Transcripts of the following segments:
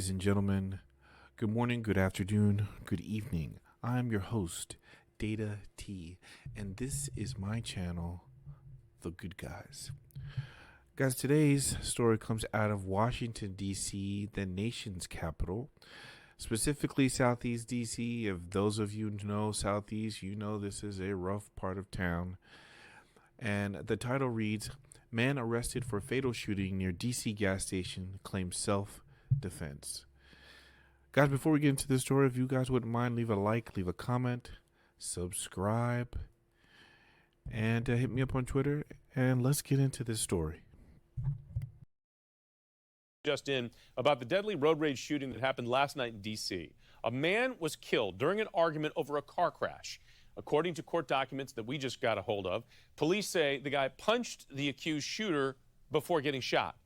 Ladies and gentlemen, good morning, good afternoon, good evening. I'm your host, Data T, and this is my channel, The Good Guys. Guys, today's story comes out of Washington, D.C., the nation's capital, specifically Southeast D.C. If those of you know Southeast, you know this is a rough part of town. And the title reads, Man arrested for fatal shooting near D.C. gas station claims self-defense. Guys, before we get into the story, if you guys wouldn't mind, leave a like, leave a comment, subscribe, and hit me up on Twitter, and let's get into this story. Just in about the deadly road rage shooting that happened last night in D.C. A man was killed during an argument over a car crash. According to court documents that we just got a hold of, police say the guy punched the accused shooter before getting shot.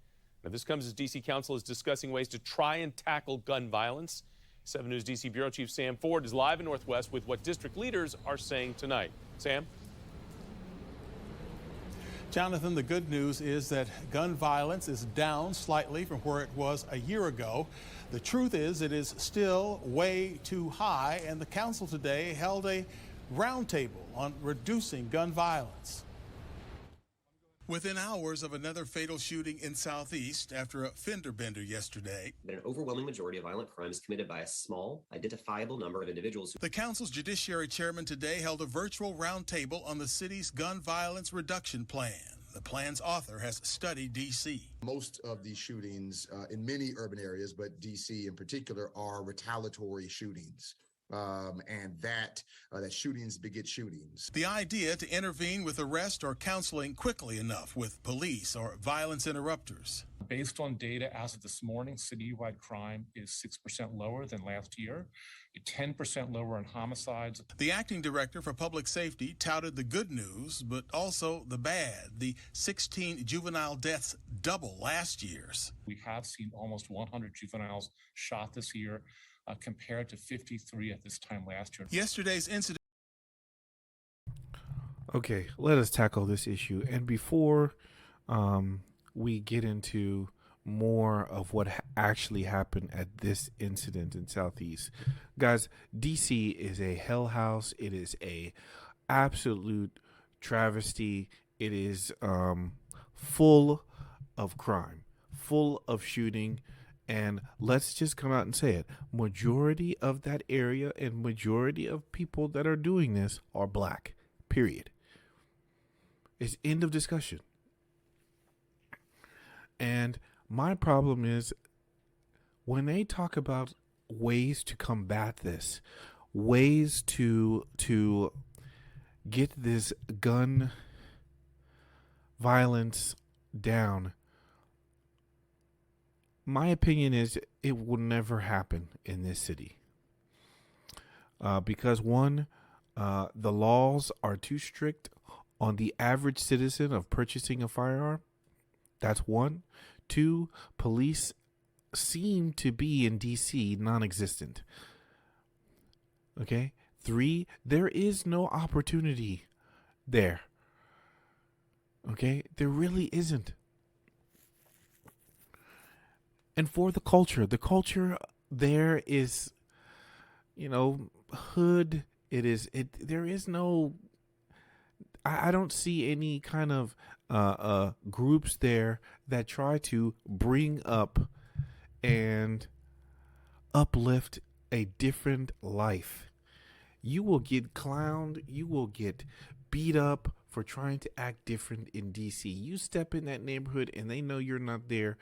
Now, this comes as D.C. Council is discussing ways to try and tackle gun violence. 7 News D.C. Bureau Chief Sam Ford is live in Northwest with what district leaders are saying tonight. Sam? Jonathan, the good news is that gun violence is down slightly from where it was a year ago. The truth is it is still way too high, and the council today held a roundtable on reducing gun violence. Within hours of another fatal shooting in Southeast after a fender bender yesterday, An overwhelming majority of violent crime is committed by a small, identifiable number of individuals. the council's judiciary chairman today held a virtual roundtable on the city's gun violence reduction plan. The plan's author has studied D.C. Most of these shootings in many urban areas, but DC in particular, are retaliatory shootings. And that shootings beget shootings. The idea to intervene with arrest or counseling quickly enough with police or violence interrupters. Based on data as of this morning, citywide crime is 6% lower than last year, 10% lower in homicides. The acting director for public safety touted the good news, but also the bad. The 16 juvenile deaths double last year's. We have seen almost 100 juveniles shot this year, compared to 53 at this time last year. Yesterday's incident. Okay, let us tackle this issue. And before we get into more of what actually happened at this incident in Southeast, guys, DC is a hell house. It is a absolute travesty. It is full of crime, full of shooting. And let's just come out and say it. Majority of that area and majority of people that are doing this are black, period. It's end of discussion. And my problem is when they talk about ways to combat this, ways to get this gun violence down, my opinion is it will never happen in this city. Because one, the laws are too strict on the average citizen of purchasing a firearm. That's one. Two, police seem to be in DC non-existent. Okay. Three, there is no opportunity there. Okay. There really isn't. And for the culture there is, hood. There is no, I don't see any kind of groups there that try to bring up and uplift a different life. You will get clowned. You will get beat up for trying to act different in DC. You step in that neighborhood and they know you're not there.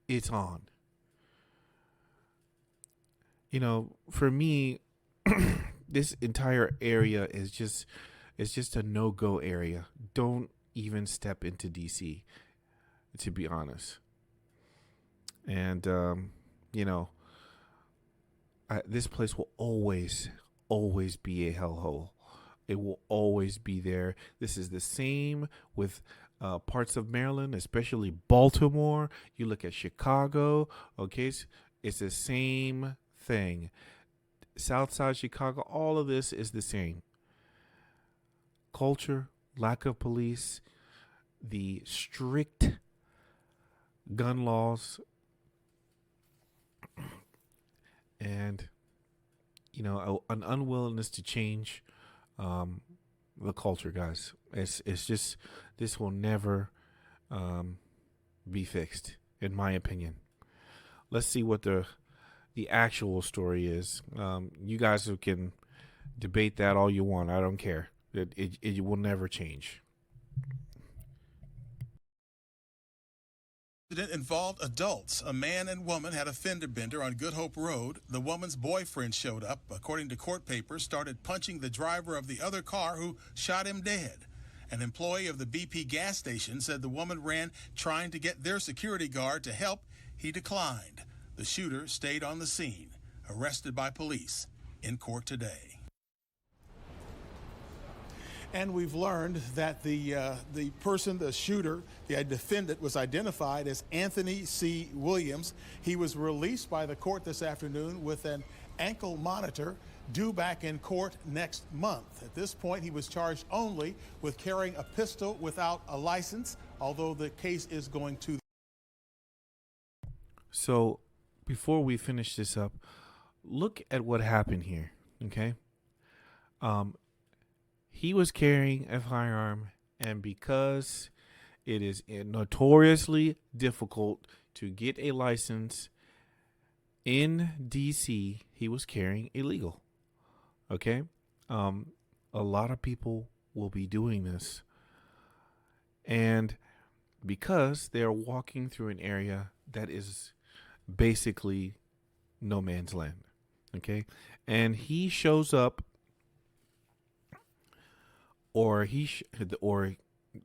It's on. For me, this entire area is just a no-go area. Don't even step into DC, to be honest. And, this place will always be a hellhole. It will always be there. This is the same with parts of Maryland, especially Baltimore. You look at Chicago, okay? It's the same thing. Southside Chicago, all of this is the same. Culture, lack of police, the strict gun laws, and an unwillingness to change the culture, guys. It's just, this will never be fixed, in my opinion. Let's see what the actual story is. You guys can debate that all you want. I don't care. It will never change. Incident involved adults. A man and woman had a fender bender on Good Hope Road. The woman's boyfriend showed up, according to court papers, started punching the driver of the other car, who shot him dead. An employee of the BP gas station said the woman ran trying to get their security guard to help. He declined. The shooter stayed on the scene, arrested by police, in court today. And we've learned that the person, the shooter, the defendant, was identified as Anthony C. Williams. He was released by the court this afternoon with an ankle monitor, due back in court next month. At this point, he was charged only with carrying a pistol without a license, although the case is going to. So, before we finish this up, look at what happened here, okay? He was carrying a firearm, and because it is notoriously difficult to get a license in DC, he was carrying illegal. Okay? A lot of people will be doing this. And because they're walking through an area that is basically no man's land. Okay? And he shows up, or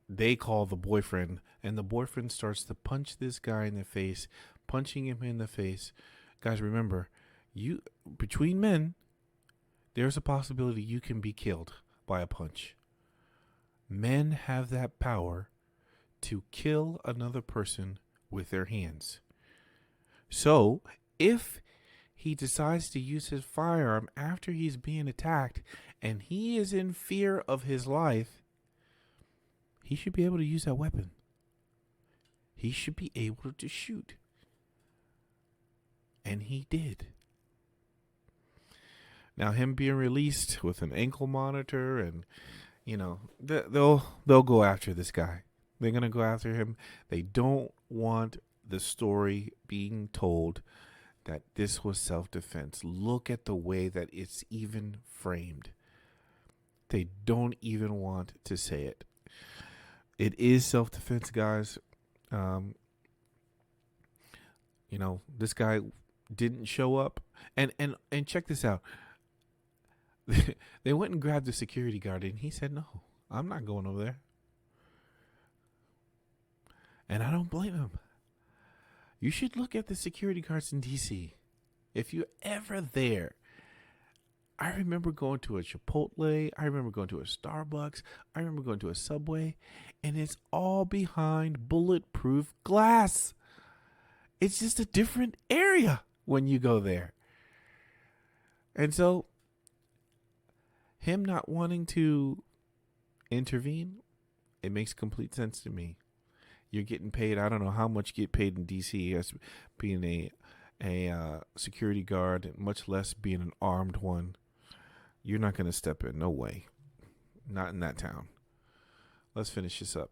they call the boyfriend, and the boyfriend starts to punch this guy in the face, punching him in the face. Guys, remember, between men, there's a possibility you can be killed by a punch. Men have that power to kill another person with their hands. So, if he decides to use his firearm after he's being attacked and he is in fear of his life, he should be able to use that weapon. He should be able to shoot. And he did. Now, him being released with an ankle monitor, and they'll go after this guy. They're gonna go after him. They don't want the story being told that this was self-defense. Look at the way that it's even framed. They don't even want to say it. It is self-defense, guys. This guy didn't show up. And check this out. They went and grabbed the security guard, and he said, "No, I'm not going over there." And I don't blame him. You should look at the security guards in DC. If you're ever there, I remember going to a Chipotle. I remember going to a Starbucks. I remember going to a Subway. And it's all behind bulletproof glass. It's just a different area when you go there. And so, him not wanting to intervene, it makes complete sense to me. You're getting paid. I don't know how much you get paid in DC as being a security guard, much less being an armed one. You're not going to step in. No way. Not in that town. Let's finish this up.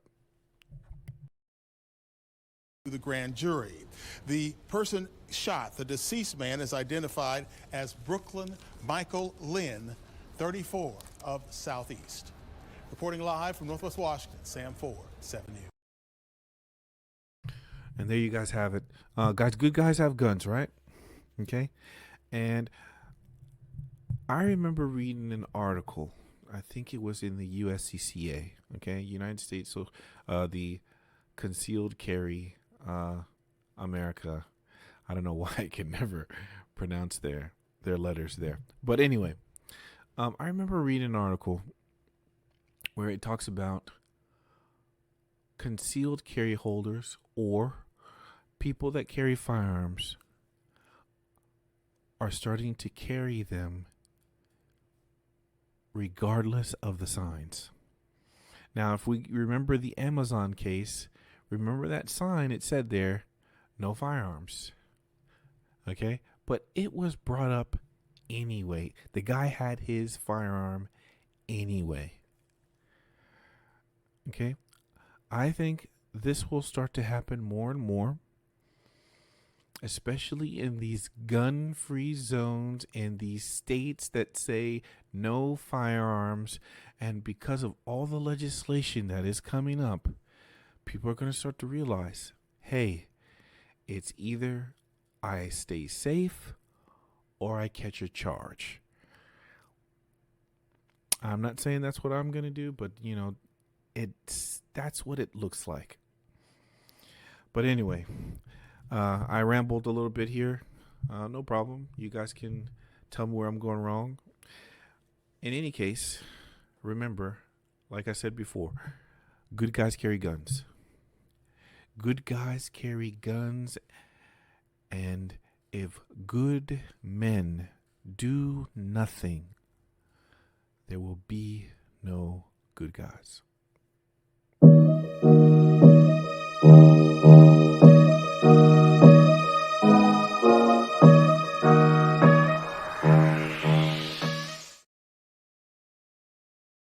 The grand jury. The person shot, the deceased man, is identified as Brooklyn Michael Lynn, 34, of Southeast. Reporting live from Northwest Washington, Sam Ford, 7 News. And there you guys have it. Guys, good guys have guns, right? Okay. And I remember reading an article. I think it was in the USCCA, okay? United States, so the Concealed Carry America. I don't know why I can never pronounce their letters there. But anyway, I remember reading an article where it talks about concealed carry holders, or people that carry firearms, are starting to carry them regardless of the signs. Now, if we remember the Amazon case, remember that sign, it said there, no firearms. Okay? but it was brought up anyway. The guy had his firearm anyway. Okay? I think this will start to happen more and more, especially in these gun-free zones in these states that say no firearms. And because of all the legislation that is coming up, people are going to start to realize, hey, it's either I stay safe or I catch a charge. I'm not saying that's what I'm going to do, but that's what it looks like. But anyway, I rambled a little bit here. No problem. You guys can tell me where I'm going wrong. In any case, remember, like I said before, good guys carry guns. Good guys carry guns. And if good men do nothing, there will be no good guys.